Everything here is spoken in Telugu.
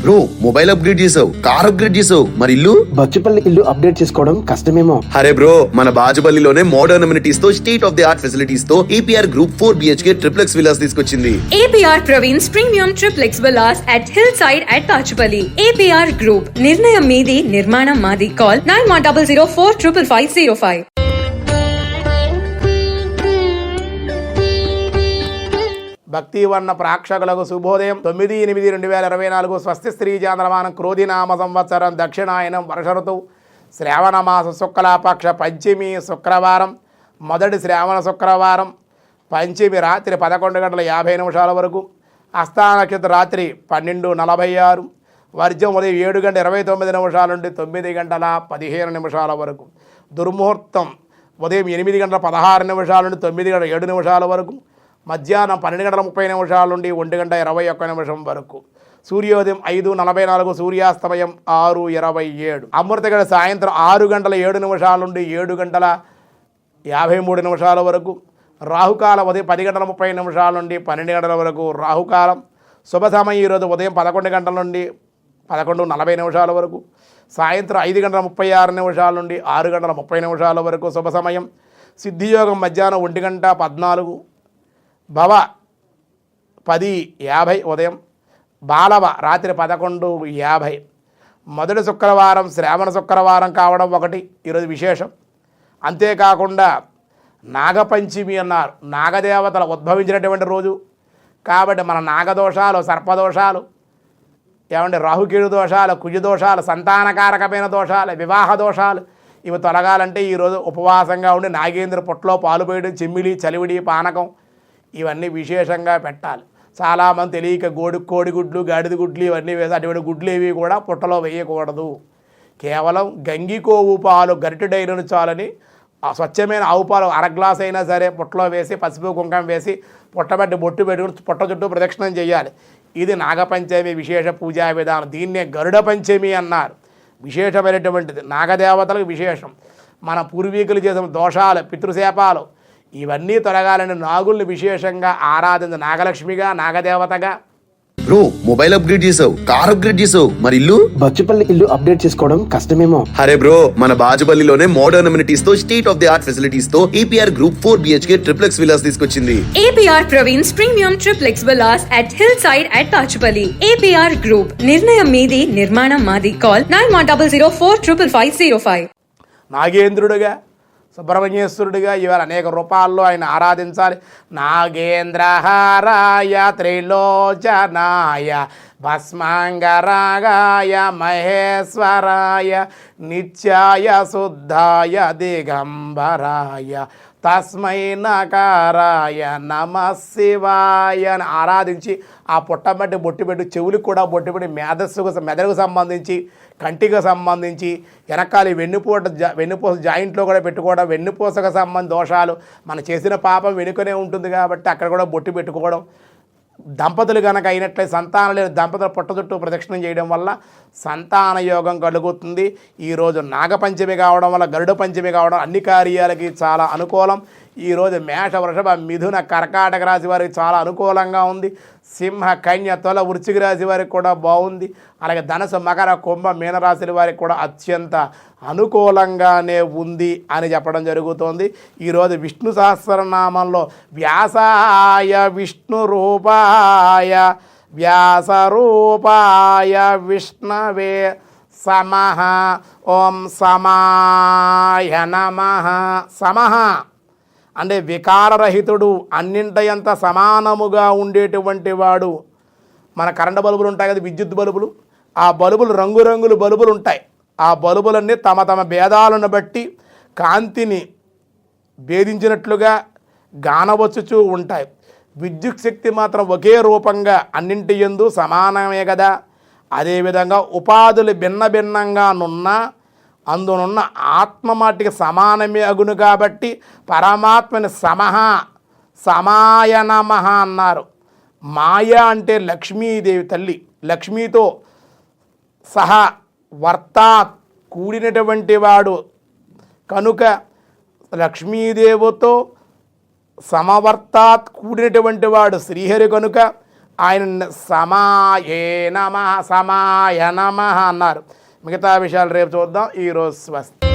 బ్రో మొబైల్ అప్గ్రేడ్ చేసావు, కార్ అప్గ్రేడ్ చేసావు, మరి ఇల్లు? బచ్చుపల్లి ఇల్లు అప్డేట్ చేసుకోవడం కష్టమేమో. అరే బ్రో, మన బాజుపల్లిలోనే మోడర్న్ అమ్యూనిటీస్ తో, state of the art facilities తో APR Group 4 BHK triplex villas తీసుకొచ్చింది. APR Praveen's Premium Triplex Villas at Hillside at Bachupalli. APR Group. నిర్ణయం మీది, నిర్మాణం మాది. Call 9100455505. భక్తివర్ణ ప్రేక్షకులకు శుభోదయం. 9/8/2024 స్వస్తి స్త్రీ చాంద్రమానం క్రోధినామ సంవత్సరం దక్షిణాయనం వర్ష ఋతువు శ్రావణ మాస శుక్లపక్ష పంచమి శుక్రవారం, మొదటి శ్రావణ శుక్రవారం. పంచమి రాత్రి 11:50 వరకు, హస్తా నక్షత్ర రాత్రి 12:46, వర్జం ఉదయం 7:29 నుండి 9:15 వరకు, దుర్ముహూర్తం ఉదయం 8:16 నుండి 9:07 వరకు, మధ్యాహ్నం 12:30 నుండి 1:21 వరకు, సూర్యోదయం 5:44, సూర్యాస్తమయం 6:27, అమృతగడ సాయంత్రం 6:07 నుండి 7:53 వరకు, రాహుకాలం ఉదయం 10:30 నుండి 12 వరకు రాహుకాలం. శుభ సమయం ఈరోజు ఉదయం 11 నుండి 11:40 వరకు, సాయంత్రం 5:36 నుండి 6:30 వరకు శుభ సమయం. సిద్ధియోగం మధ్యాహ్నం 1:14, భవ 10:50 ఉదయం, బాలవ రాత్రి 11:50. మొదటి శుక్రవారం శ్రావణ శుక్రవారం కావడం ఒకటి ఈరోజు విశేషం. అంతేకాకుండా నాగపంచమి అన్నారు, నాగదేవతలు ఉద్భవించినటువంటి రోజు కాబట్టి మన నాగదోషాలు, సర్పదోషాలు, ఏమంటే రాహుకేడు దోషాలు, కుజ దోషాలు, సంతానకారకమైన దోషాలు, వివాహ దోషాలు ఇవి తొలగాలంటే ఈరోజు ఉపవాసంగా ఉండి నాగేంద్ర పొట్టలో పాలు పోయడం, చెమ్మిలి, చలివిడి, పానకం ఇవన్నీ విశేషంగా పెట్టాలి. చాలామంది తెలియక కోడిగుడ్లు, గాడిద గుడ్లు ఇవన్నీ వేసి అటువంటి గుడ్లు ఏవి కూడా పుట్టలో వేయకూడదు. కేవలం గంగికోవు పాలు గరిటెడైనను చాలని స్వచ్ఛమైన ఆవు పాలు అర గ్లాస్ అయినా సరే పుట్టలో వేసి పసుపు కుంకం వేసి పుట్టబెట్టి బొట్టు పెట్టుకుని పుట్ట చుట్టూ ప్రదక్షిణం చేయాలి. ఇది నాగపంచమి విశేష పూజా విధానం. దీన్నే గరుడ పంచమి అన్నారు. విశేషమైనటువంటిది, నాగదేవతలకు విశేషం. మన పూర్వీకులు చేసిన దోషాలు, పితృశాపాలు ఇవన్నీ తొలగాలని నాగుల్ని విశేషంగా ఆరాధించ నాగలక్ష్మిగా, నాగదేవతగా. బ్రో మొబైల్ అప్గ్రేడ్ చేసావు, కార్ అప్గ్రేడ్ చేసావు, మరి ఇల్లు? బచ్చుపల్లి ఇల్లు అప్డేట్ చేసుకోవడం కష్టమేమో. అరే బ్రో, మన బాజుపల్లిలోనే మోడర్న్ అమ్యూనిటీస్ తో, state of the art facilities తో APR Group 4 BHK triplex villas తీసుకొచ్చింది. APR Praveen's Premium Triplex Villas at Hillside at Bachupalli. APR Group. నిర్ణయం మీది, నిర్మాణం మాది. Call 9100455505. నాగేంద్రుడుగా, సుబ్రహ్మణ్యేశ్వరుడిగా ఇవాళ అనేక రూపాల్లో ఆయన ఆరాధించాలి. నాగేంద్రహారాయ త్రిలోచనాయ భస్మాంగరాగాయ మహేశ్వరాయ నిత్యాయ శుద్ధాయ దిగంబరాయ తస్మై నకారాయ నమః శివాయ అని ఆరాధించి ఆ పుట్టబట్టి బొట్టుపెట్టి, చెవులకు కూడా బొట్టుపెట్టి, మెదడుకు సంబంధించి, కంటికి సంబంధించి, వెనకాలి వెన్నుపూస జాయింట్లో కూడా పెట్టుకోవడం, వెన్నుపూసకు సంబంధించిన దోషాలు, మనం చేసిన పాపం వెనుకనే ఉంటుంది కాబట్టి అక్కడ కూడా బొట్టు పెట్టుకోవడం. దంపతులు కనుక అయినట్లయితే సంతానం లేని దంపతులు పుట్ట చుట్టూ ప్రదక్షిణం చేయడం వల్ల సంతాన యోగం కలుగుతుంది. ఈరోజు నాగపంచమి కావడం వల్ల, గరుడ పంచమి కావడం అన్ని కార్యాలకి చాలా అనుకూలం. ఈరోజు మేష, వృషభ, మిథున, కర్కాటక రాశి వారికి చాలా అనుకూలంగా ఉంది. సింహ, కన్య, తుల, వృశ్చిక రాశి వారికి కూడా బాగుంది. అలాగే ధనుసు, మకర, కుంభ, మీనరాశుల వారికి కూడా అత్యంత అనుకూలంగానే ఉంది అని చెప్పడం జరుగుతోంది. ఈరోజు విష్ణు సహస్రనామంలో వ్యాసాయ విష్ణు రూపాయ వ్యాసరూపాయ విష్ణవే సమః ఓం సమాయ నమః. సమః అంటే వికారరహితుడు, అన్నింటయంత సమానముగా ఉండేటువంటి వాడు. మన కరెంటు బల్బులు ఉంటాయి కదా, విద్యుత్ బల్బులు, ఆ బల్బులు రంగురంగులు బల్బులు ఉంటాయి. ఆ బల్బులన్నీ తమ తమ భేదాలను బట్టి కాంతిని భేదించినట్లుగా గానవచ్చుచూ ఉంటాయి. విద్యుత్ శక్తి మాత్రం ఒకే రూపంగా అన్నింటి యందు సమానమే కదా. అదేవిధంగా ఉపాధులు భిన్న భిన్నంగానున్నా అందునున్న ఆత్మ మాటికి సమానమే అగును కాబట్టి పరమాత్మని సమాయ నమః అన్నారు. మాయ అంటే లక్ష్మీదేవి తల్లి, లక్ష్మీతో సహా వర్తాత్ కూడినటువంటి వాడు కనుక లక్ష్మీదేవితో సమవర్తాత్ కూడినటువంటి వాడు శ్రీహరి కనుక ఆయన సమాయే నమ సమాయ నమ అన్నారు. మిగతా విషయాలు రేపు చూద్దాం. ఈరోజు స్వస్తి.